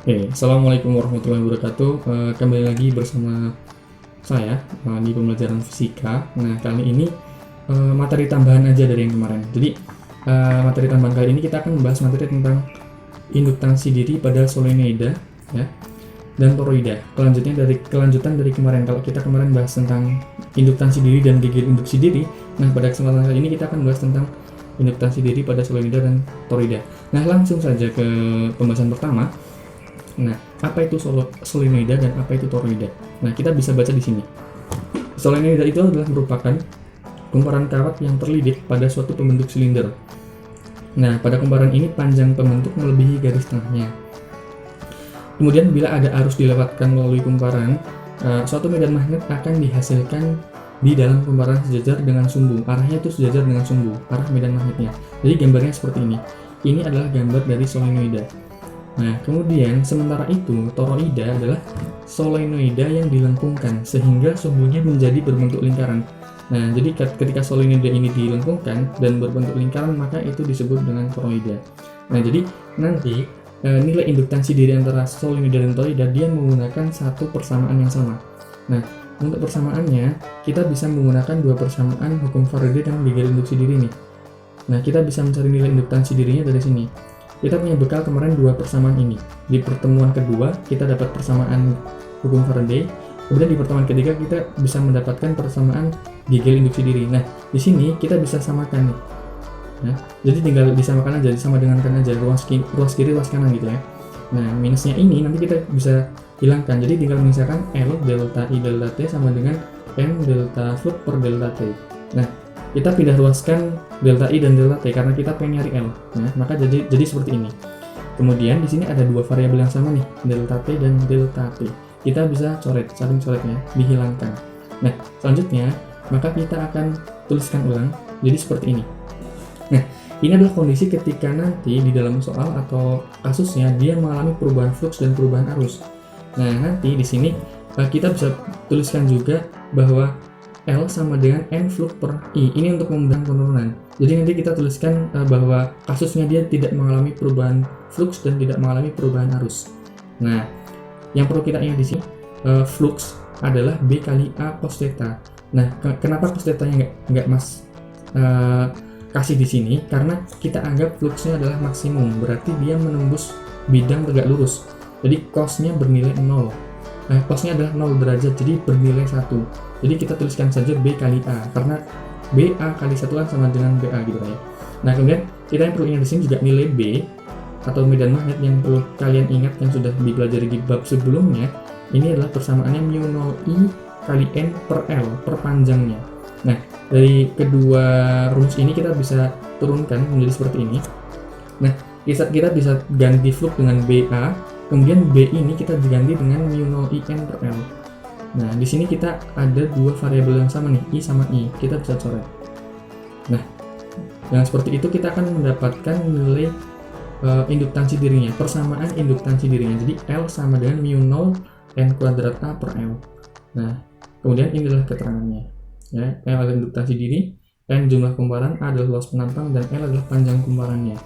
Assalamualaikum warahmatullahi wabarakatuh. Kembali lagi bersama saya di pembelajaran fisika. Nah, kali ini materi tambahan aja dari yang kemarin. Jadi, materi tambahan kali ini kita akan membahas materi tentang induktansi diri pada solenoida, ya, dan toroida. Kelanjutan dari kemarin. Kalau kita kemarin bahas tentang induktansi diri dan gegel induksi diri, nah pada kesempatan kali ini kita akan bahas tentang induktansi diri pada solenoida dan toroida. Nah, langsung saja ke pembahasan pertama. Nah, apa itu solenoida dan apa itu toroida? Nah, kita bisa baca di sini. Solenoida itu adalah merupakan kumparan kawat yang terlilit pada suatu pembentuk silinder. Nah, pada kumparan ini panjang pembentuk melebihi garis tengahnya. Kemudian bila ada arus dilewatkan melalui kumparan, suatu medan magnet akan dihasilkan di dalam kumparan sejajar dengan sumbu. Arahnya itu sejajar dengan sumbu, arah medan magnetnya. Jadi gambarnya seperti ini. Ini adalah gambar dari solenoida. Nah, kemudian sementara itu toroida adalah solenoida yang dilengkungkan sehingga sumbunya menjadi berbentuk lingkaran. Nah, jadi ketika solenoida ini dilengkungkan dan berbentuk lingkaran, maka itu disebut dengan toroida. Nah, jadi nanti nilai induktansi diri antara solenoida dan toroida dia menggunakan satu persamaan yang sama. Nah, untuk persamaannya kita bisa menggunakan dua persamaan hukum Faraday dan gegel induksi diri nih. Nah, kita bisa mencari nilai induktansi dirinya dari sini. Kita punya bekal kemarin dua persamaan ini. Di pertemuan kedua kita dapat persamaan hukum Faraday. Kemudian di pertemuan ketiga kita bisa mendapatkan persamaan gegel induksi diri. Nah, di sini kita bisa samakan nih. Nah, jadi tinggal disamakan aja, sama dengankan aja ruas kiri, ruas kanan gitu ya. Nah, minusnya ini nanti kita bisa hilangkan. Jadi tinggal misalkan L delta I delta T sama dengan N delta flux per delta T. Nah, kita pindah ruaskan delta I dan delta T karena kita pengen nyari L. Nah, maka jadi seperti ini. Kemudian di sini ada dua variabel yang sama nih, delta T dan delta T. Kita bisa coret, saling coretnya, dihilangkan. Nah, selanjutnya maka kita akan tuliskan ulang jadi seperti ini. Nah, ini adalah kondisi ketika nanti di dalam soal atau kasusnya dia mengalami perubahan flux dan perubahan arus. Nah, nanti di sini kita bisa tuliskan juga bahwa L sama dengan N flux per I. Ini untuk memudahkan penurunan. Jadi nanti kita tuliskan bahwa kasusnya dia tidak mengalami perubahan flux dan tidak mengalami perubahan arus. Nah, yang perlu kita ingat di sini, flux adalah B kali A cos theta. Nah, kenapa cos theta-nya nggak Mas kasih di sini? Karena kita anggap fluxnya adalah maksimum, berarti dia menembus bidang tegak lurus. Jadi cosnya bernilai 0. Cosnya adalah 0 derajat, jadi bernilai 1. Jadi kita tuliskan saja B kali A, karena BA kali 1 kan sama dengan BA gitu ya. Nah, kemudian kita yang perlu ingat di sini juga nilai B atau medan magnet yang perlu kalian ingat yang sudah dipelajari di bab sebelumnya. Ini adalah persamaannya μ0I kali N per L per panjangnya. Nah, dari kedua rumus ini kita bisa turunkan menjadi seperti ini. Nah, kita bisa ganti flux dengan BA, kemudian B ini kita diganti dengan μ0I N per L. Nah, di sini kita ada dua variabel yang sama nih, I sama I. Kita bisa coret. Nah, dengan seperti itu kita akan mendapatkan nilai induktansi dirinya, persamaan induktansi dirinya. Jadi L sama dengan μ0 N kuadrat A per L. Nah, kemudian ini adalah keterangannya. Ya, L adalah induktansi diri, N jumlah kumparan, A adalah luas penampang, dan L adalah panjang kumparannya.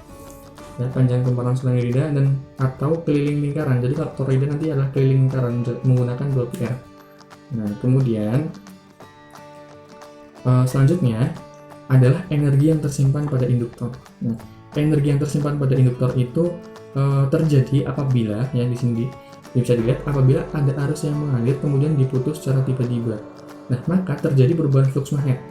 Ya, panjang kumparan solenoida dan atau keliling lingkaran. Jadi kalau toroida nanti adalah keliling lingkaran menggunakan 2 PR. Nah, kemudian selanjutnya adalah energi yang tersimpan pada induktor. Nah, energi yang tersimpan pada induktor itu terjadi apabila, ya di sini bisa dilihat, apabila ada arus yang mengalir kemudian diputus secara tiba-tiba. Nah, maka terjadi perubahan flux magnet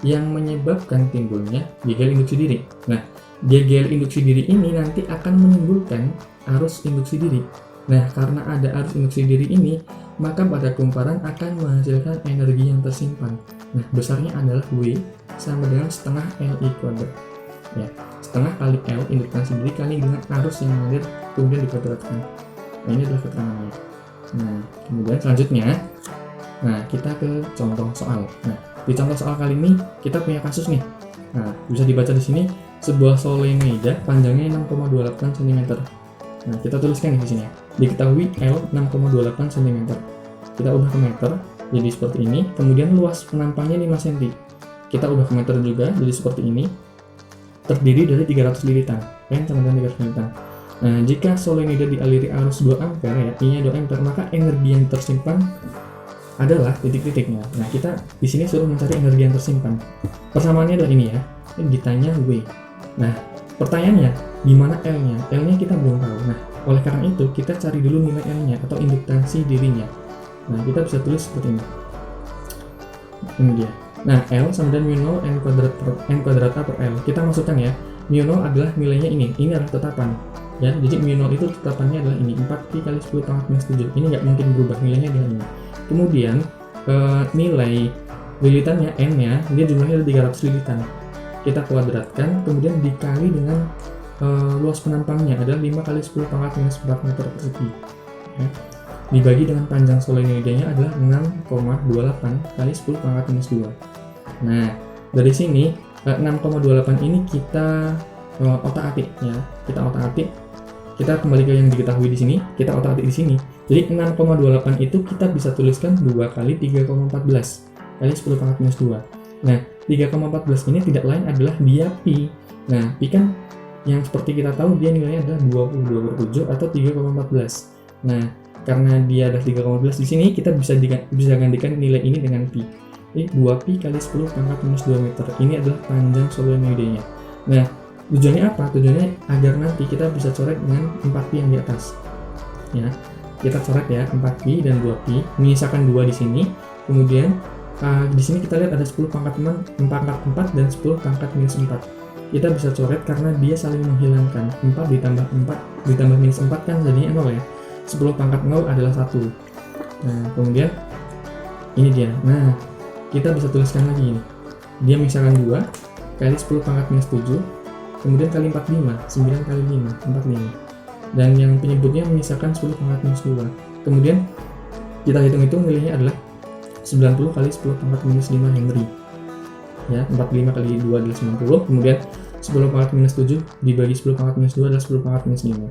yang menyebabkan timbulnya gegel induksi diri. Nah, gegel induksi diri ini nanti akan menimbulkan arus induksi diri. Nah, karena ada arus induksi diri ini, maka pada kumparan akan menghasilkan energi yang tersimpan. Nah, besarnya adalah W sama dengan setengah LI kuadrat. Ya, setengah kali L induktansi diri kali dengan arus yang mengalir kemudian dikuadratkan. Nah, ini adalah keterangannya. Nah, kemudian selanjutnya, nah kita ke contoh soal. Nah, di contoh soal kali ini kita punya kasus nih. Nah, bisa dibaca di sini sebuah solenoida panjangnya 6,28 cm. Nah, kita tuliskan di sini ya. Diketahui L 6,28 cm. Kita ubah ke meter jadi seperti ini. Kemudian luas penampangnya 5 cm. Kita ubah ke meter juga jadi seperti ini. Terdiri dari 300 lilitan. N sama dengan 300 lilitan. Nah, jika solenoida dialiri arus 2 ampere ya, I-nya 2 ampere, maka energi yang tersimpan adalah titik-titiknya. Nah, kita di sini suruh mencari energi yang tersimpan. Persamaannya adalah ini ya. Ini ditanya W. Nah, pertanyaannya gimana L-nya? L-nya kita belum tahu. Nah, oleh karena itu kita cari dulu nilai L-nya atau induktansi dirinya. Nah, kita bisa tulis seperti ini. Ini dia. Nah, L sama dengan mu 0 n kuadrat A per L. Kita masukkan ya. Mu 0 adalah nilainya ini. Ini adalah tetapan. Ya, jadi mu 0 itu tetapannya adalah ini 4pi kali 10 pangkat minus 7. Ini nggak mungkin berubah, nilainya adalah ini. Kemudian nilai lilitannya n-nya, dia jumlahnya ada 300 lilitan. Kita kuadratkan, kemudian dikali dengan luas penampangnya adalah 5 kali 10 pangkat minus 4 meter persegi. Ya. Dibagi dengan panjang solenoidanya adalah 6,28 kali 10 pangkat minus 2. Nah, dari sini 6,28 ini kita otak-atik ya. Kita otak-atik. Kita kembali ke yang diketahui di sini, kita otak-atik di sini. Jadi 6,28 itu kita bisa tuliskan 2 kali 3,14 kali 10 pangkat minus 2. Nah, 3,14 ini tidak lain adalah dia pi. Nah, pi kan yang seperti kita tahu dia nilainya adalah 22/7 atau 3,14. Nah, karena dia ada 3,14 di sini, kita bisa gantikan nilai ini dengan pi. Jadi 2pi kali 10 pangkat minus 2 meter. Ini adalah panjang solenoidenya. Nah, tujuannya apa? Tujuannya agar nanti kita bisa coret dengan 4pi yang di atas. Ya, kita coret ya 4pi dan 2pi, menyisakan 2 di sini. Kemudian di sini kita lihat ada 10 pangkat 4 dan 10 pangkat minus 4. Kita bisa coret karena dia saling menghilangkan. 4 ditambah 4 ditambah minus 4 kan jadinya 0 ya. 10 pangkat 0 adalah 1. Nah, kemudian ini dia. Nah, kita bisa tuliskan lagi ini. Dia misalkan 2 kali 10 pangkat minus 7, kemudian kali 45, 9 kali 5, 45. Dan yang penyebutnya menyisakan 10 pangkat minus 2. Kemudian kita hitung-hitung nilainya adalah 90 kali 10 pangkat minus 5 Henry. Ya, 45 kali 2 adalah 90, kemudian 10 pangkat minus 7 dibagi 10 pangkat minus 2 adalah 10 pangkat minus 5.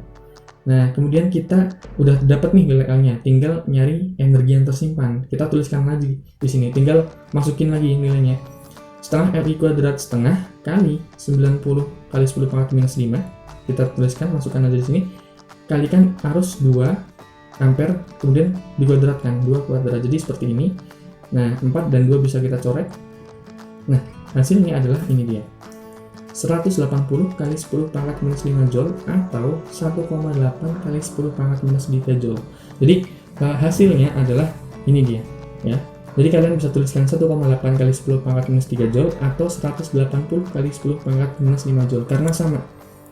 Nah, kemudian kita udah dapat nih nilai L-nya, tinggal nyari energi yang tersimpan. Kita tuliskan lagi di sini, tinggal masukin lagi nilainya. Setengah Li kuadrat setengah kali 90 kali 10 pangkat minus 5. Kita tuliskan, masukkan aja di sini. Kalikan arus 2 ampere, kemudian dikuadratkan 2 kuadrat. Jadi seperti ini. Nah, 4 dan 2 bisa kita coret. Nah, hasilnya adalah ini dia. 180 kali 10 pangkat minus 5 joule atau 1,8 kali 10 pangkat minus 3 joule. Jadi hasilnya adalah ini dia ya. Jadi kalian bisa tuliskan 1,8 kali 10 pangkat minus 3 joule atau 180 kali 10 pangkat minus 5 joule karena sama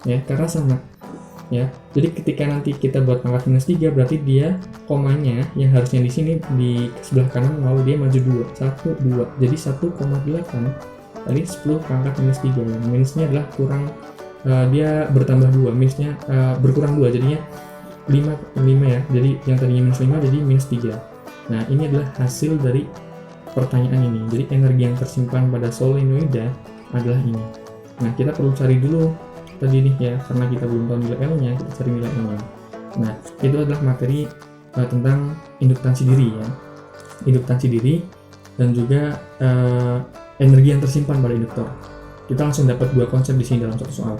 ya, ya. Jadi ketika nanti kita buat pangkat minus 3 berarti dia komanya yang harusnya di sini di sebelah kanan lalu dia maju 2, 1, 2. Jadi 1,8 kali 10 pangkat minus 3. Minusnya adalah kurang, dia bertambah 2, minusnya berkurang 2, jadinya 5 ya. Jadi yang tadinya minus 5 jadi minus 3. Nah, ini adalah hasil dari pertanyaan ini. Jadi energi yang tersimpan pada solenoida adalah ini. Nah, kita perlu cari dulu tadi nih ya, karena kita belum tahu nilai L-nya, kita cari nilai L-nya. Nah, itu adalah materi tentang induktansi diri ya. Induktansi diri dan juga energi yang tersimpan pada induktor. Kita langsung dapat 2 konsep di sini dalam satu soal.